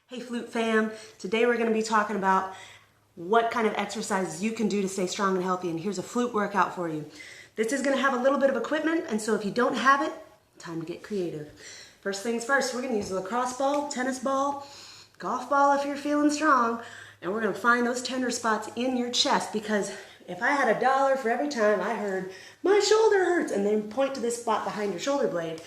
Hey Flute fam, today we're going to be talking about what kind of exercises you can do to stay strong and healthy, and here's a flute workout for you. This is going to have a little bit of equipment, and so if you don't have it, time to get creative. First things first, we're going to use a lacrosse ball, tennis ball, golf ball if you're feeling strong, and we're going to find those tender spots in your chest, because if I had $1 for every time I heard, my shoulder hurts, and then point to this spot behind your shoulder blade,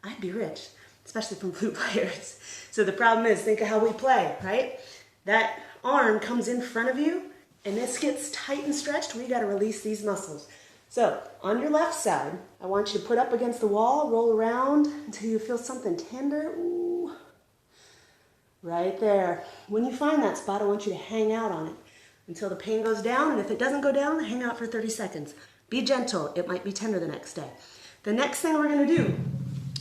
I'd be rich, especially from flute players. So the problem is, think of how we play, right? That arm comes in front of you, and this gets tight and stretched. We got to release these muscles. So on your left side, I want you to put up against the wall, roll around until you feel something tender. Ooh. Right there. When you find that spot, I want you to hang out on it until the pain goes down, and if it doesn't go down, hang out for 30 seconds. Be gentle. It might be tender the next day. The next thing we're going to do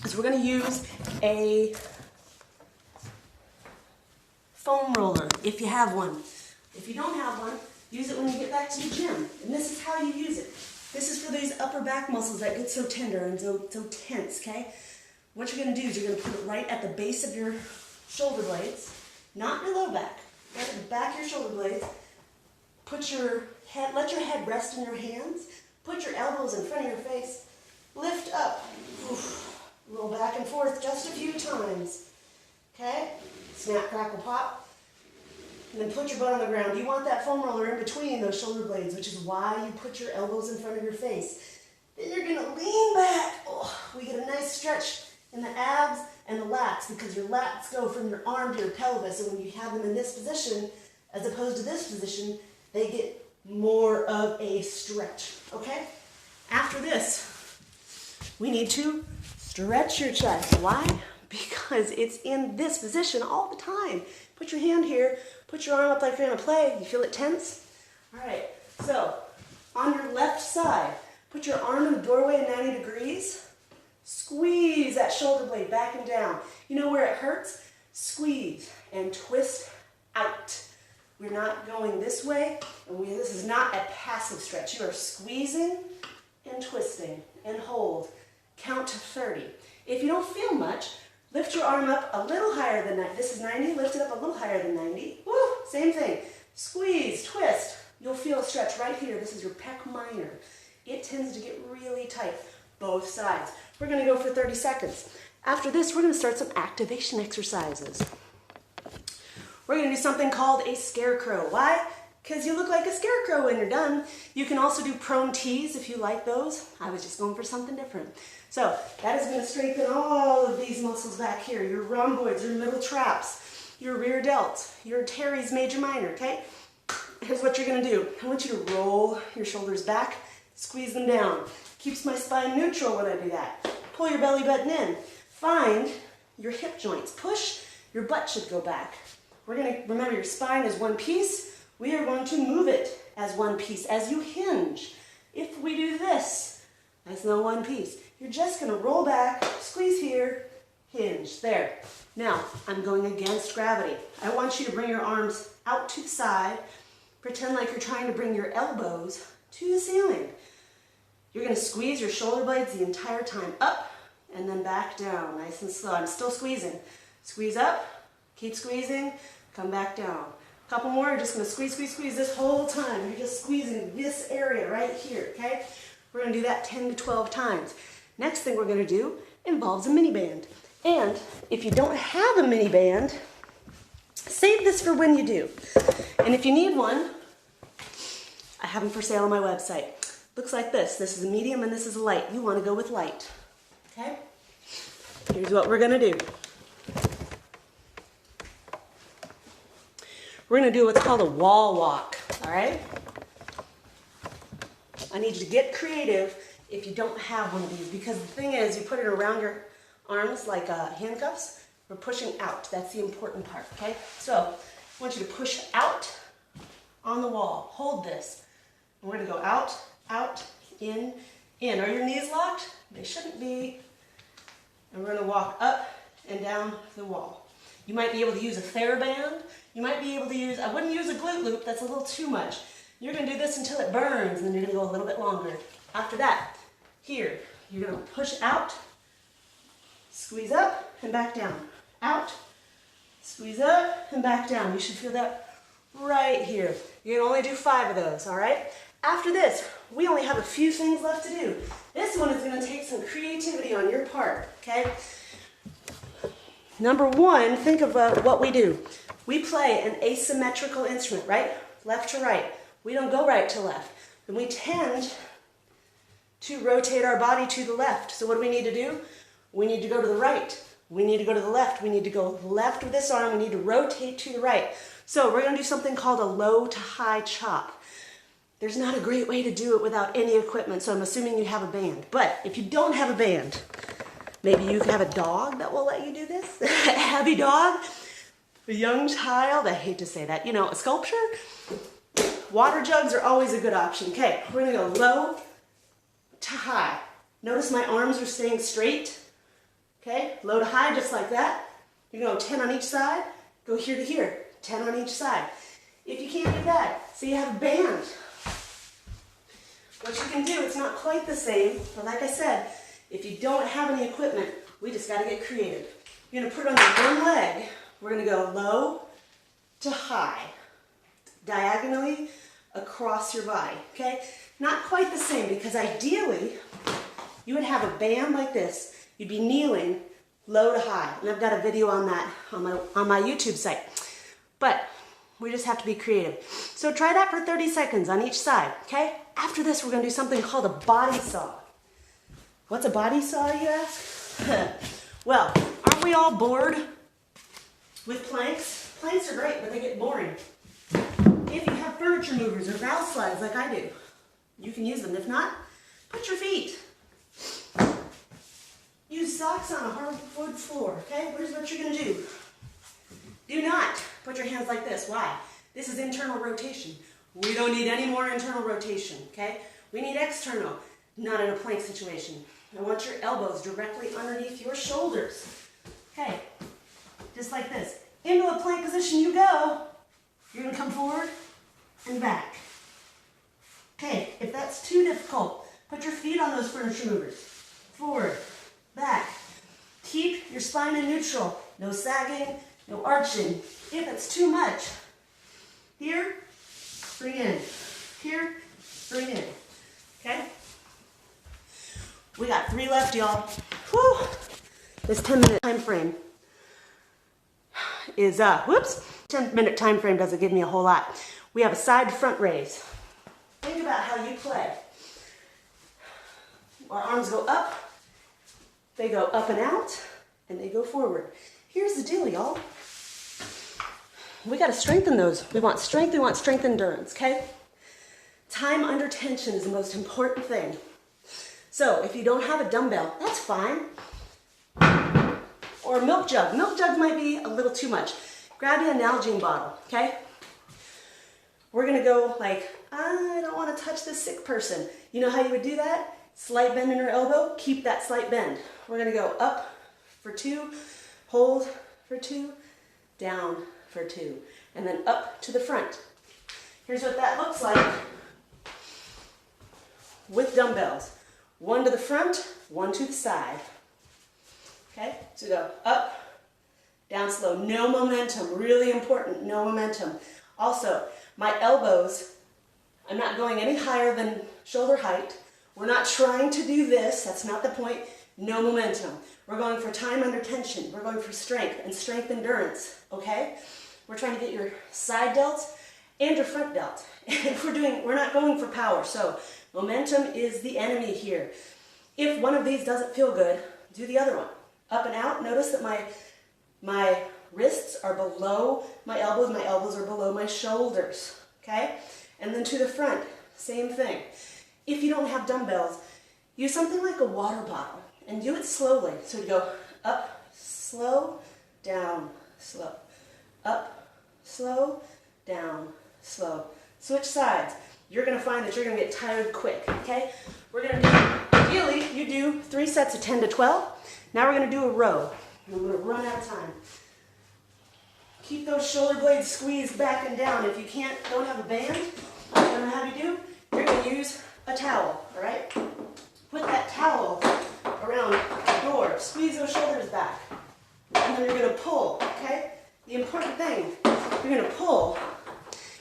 is we're going to use a foam roller, if you have one. If you don't have one, use it when you get back to the gym. And this is how you use it. This is for these upper back muscles that get so tender and so tense, okay? What you're going to do is you're going to put it right at the base of your shoulder blades, not your low back, right at the back of your shoulder blades. Put your head, let your head rest in your hands. Put your elbows in front of your face. Lift up. Oof. Roll back and forth just a few times. Okay? Snap, crackle, pop. And then put your butt on the ground. You want that foam roller in between those shoulder blades, which is why you put your elbows in front of your face. Then you're going to lean back. Oh, we get a nice stretch in the abs and the lats, because your lats go from your arm to your pelvis, and when you have them in this position as opposed to this position, they get more of a stretch, okay? After this, we need to stretch your chest. Why? Because it's in this position all the time. Put your hand here, put your arm up like you're gonna play. You feel it tense? All right, so on your left side, put your arm in the doorway at 90 degrees. Squeeze that shoulder blade back and down. You know where it hurts? Squeeze and twist out. We're not going this way, and this is not a passive stretch. You are squeezing and twisting and hold. Count to 30. If you don't feel much, lift your arm up a little higher than that. This is 90. Lift it up a little higher than 90. Woo! Same thing. Squeeze, twist. You'll feel a stretch right here. This is your pec minor. It tends to get really tight, both sides. We're going to go for 30 seconds. After this, we're going to start some activation exercises. We're going to do something called a scarecrow. Why? Because you look like a scarecrow when you're done. You can also do prone tees if you like those. I was just going for something different. So that is going to strengthen all of these muscles back here. Your rhomboids, your middle traps, your rear delts, your teres major minor, okay? Here's what you're going to do. I want you to roll your shoulders back, squeeze them down. Keeps my spine neutral when I do that. Pull your belly button in. Find your hip joints. Push, your butt should go back. We're going to remember your spine is one piece. We are going to move it as one piece as you hinge. If we do this, that's not one piece. You're just going to roll back, squeeze here, hinge. There. Now, I'm going against gravity. I want you to bring your arms out to the side. Pretend like you're trying to bring your elbows to the ceiling. You're going to squeeze your shoulder blades the entire time. Up and then back down. Nice and slow. I'm still squeezing. Squeeze up. Keep squeezing. Come back down. A couple more. You're just going to squeeze, squeeze, squeeze this whole time. You're just squeezing this area right here, okay? We're going to do that 10 to 12 times. Next thing we're going to do involves a mini band. And if you don't have a mini band, save this for when you do. And if you need one, I have them for sale on my website. Looks like this. This is a medium and this is a light. You want to go with light. Okay? Here's what we're going to do. We're going to do what's called a wall walk. All right? I need you to get creative if you don't have one of these, because the thing is, you put it around your arms like handcuffs. We're pushing out. That's the important part, okay? So I want you to push out on the wall. Hold this. And we're going to go out, out, in, in. Are your knees locked? They shouldn't be. And we're going to walk up and down the wall. You might be able to use a TheraBand. You might be able to use, I wouldn't use a glute loop. That's a little too much. You're going to do this until it burns, and then you're going to go a little bit longer. After that, here, you're going to push out, squeeze up, and back down. Out, Squeeze up and back down. You should feel that right here. You can only do 5 of those, all right? After this, we only have a few things left to do. This one is gonna take some creativity on your part, okay? Number 1, think of what we do. We play an asymmetrical instrument, right? Left to right. We don't go right to left. And we tend to rotate our body to the left. So what do we need to do? We need to go to the right. We need to go to the left. We need to go left with this arm. We need to rotate to the right. So we're going to do something called a low to high chop. There's not a great way to do it without any equipment, so I'm assuming you have a band. But if you don't have a band, maybe you can have a dog that will let you do this. A heavy dog, a young child, I hate to say that, you know, a sculpture. Water jugs are always a good option. Okay, we're gonna go low to high. Notice my arms are staying straight. Okay, low to high, just like that. You're gonna go 10 on each side, go here to here, 10 on each side. If you can't do that, so you have a band. What you can do, it's not quite the same, but like I said, if you don't have any equipment, we just gotta get creative. You're gonna put it on your one leg. We're gonna go low to high, diagonally across your body, okay? Not quite the same, because ideally, you would have a band like this. You'd be kneeling low to high, and I've got a video on that on my YouTube site. But we just have to be creative. So try that for 30 seconds on each side, okay? After this, we're gonna do something called a body saw. What's a body saw, you ask? Well, aren't we all bored with planks? Planks are great, but they get boring. If you have furniture movers or valve slides like I do, you can use them. If not, put your feet. Use socks on a hardwood floor, okay? Here's what you're gonna do. Do not put your hands like this. Why? This is internal rotation. We don't need any more internal rotation, okay? We need external, not in a plank situation. I want your elbows directly underneath your shoulders. Okay, just like this. Into a plank position you go. You're gonna come forward and back. Okay, if that's too difficult, put your feet on those furniture movers. Forward, back. Keep your spine in neutral. No sagging, no arching. If it's too much, here, bring in. Here, bring in. Okay? We got 3 left, y'all. Whew. This 10-minute time frame is, 10-minute time frame doesn't give me a whole lot. We have a side front raise. Think about how you play. Our arms go up, they go up and out, and they go forward. Here's the deal, y'all. We got to strengthen those. We want strength endurance, okay? Time under tension is the most important thing. So if you don't have a dumbbell, that's fine. Or a milk jug. Milk jugs might be a little too much. Grab you an Nalgene bottle, okay? We're gonna go like, I don't wanna touch this sick person. You know how you would do that? Slight bend in your elbow, keep that slight bend. We're gonna go up for 2, hold for 2, down for 2, and then up to the front. Here's what that looks like with dumbbells. 1 to the front, 1 to the side. Okay, so go up, down slow, no momentum, really important, no momentum. Also, my elbows, I'm not going any higher than shoulder height. We're not trying to do this, that's not the point, no momentum. We're going for time under tension, we're going for strength and strength endurance, okay? We're trying to get your side delts and your front delt. And we're not going for power, so momentum is the enemy here. If one of these doesn't feel good, do the other one. Up and out, notice that my wrists are below my elbows are below my shoulders, okay? And then to the front, same thing. If you don't have dumbbells, use something like a water bottle and do it slowly. So you go up, slow, down, slow. Up, slow, down, slow. Switch sides. You're gonna find that you're gonna get tired quick, okay? We're gonna do, ideally, you do 3 sets of 10 to 12. Now we're gonna do a row. I'm gonna run out of time. Keep those shoulder blades squeezed back and down. If you don't have a band, what I'm gonna have you do, you're gonna use a towel, all right? Put that towel around the door. Squeeze those shoulders back. And then you're gonna pull, okay? the important thing, you're going to pull.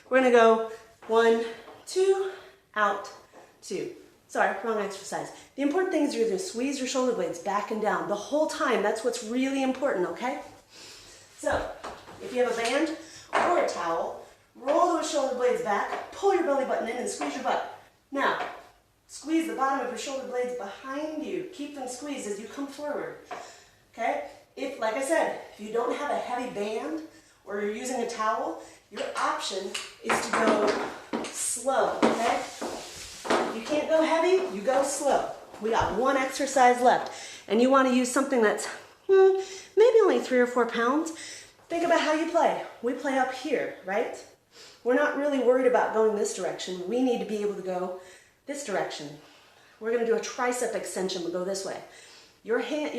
We're going to go 1, 2, out, 2. Sorry, wrong exercise. The important thing is you're going to squeeze your shoulder blades back and down the whole time. That's what's really important, okay? So, if you have a band or a towel, roll those shoulder blades back, pull your belly button in and squeeze your butt. Now, squeeze the bottom of your shoulder blades behind you. Keep them squeezed as you come forward, okay? If, like I said, if you don't have a heavy band or you're using a towel, your option is to go slow, okay? If you can't go heavy, you go slow. We got one exercise left, and you want to use something that's maybe only 3 or 4 pounds. Think about how you play. We play up here, right? We're not really worried about going this direction. We need to be able to go this direction. We're going to do a tricep extension. We'll go this way. Your hand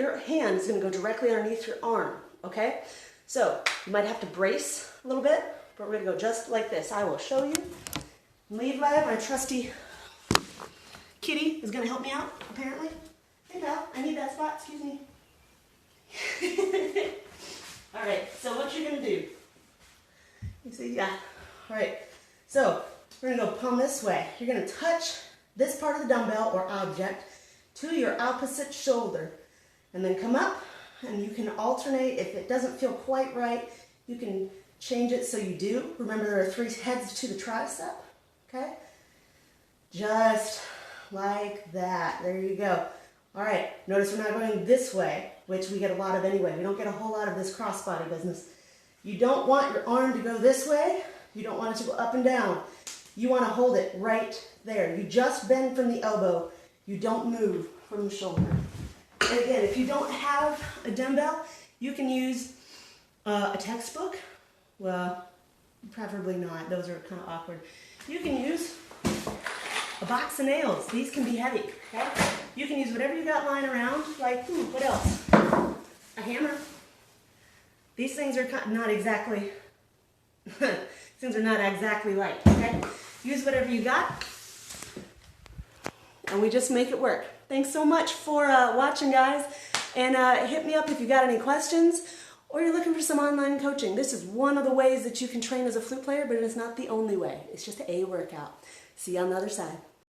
is going to go directly underneath your arm, okay? So you might have to brace a little bit, but we're going to go just like this. I will show you. Lead leg, my trusty kitty is going to help me out, apparently. Hey, pal, I need that spot, excuse me. All right, so what you're going to do, you see, yeah. All right, so we're going to go palm this way. You're going to touch this part of the dumbbell or object to your opposite shoulder, and then come up, and you can alternate. If it doesn't feel quite right, you can change it so you do. Remember, there are 3 heads to the tricep, okay? Just like that. There you go. All right, notice we're not going this way, which we get a lot of anyway. We don't get a whole lot of this crossbody business. You don't want your arm to go this way. You don't want it to go up and down. You want to hold it right there. You just bend from the elbow. You don't move from the shoulder. And again, if you don't have a dumbbell, you can use a textbook. Well, preferably not. Those are kind of awkward. You can use a box of nails. These can be heavy, okay? You can use whatever you got lying around, like, what else? A hammer. These things are not exactly, things are not exactly light, okay? Use whatever you got, and we just make it work. Thanks so much for watching, guys, and hit me up if you got any questions, or you're looking for some online coaching. This is one of the ways that you can train as a flute player, but it's not the only way. It's just a workout. See you on the other side.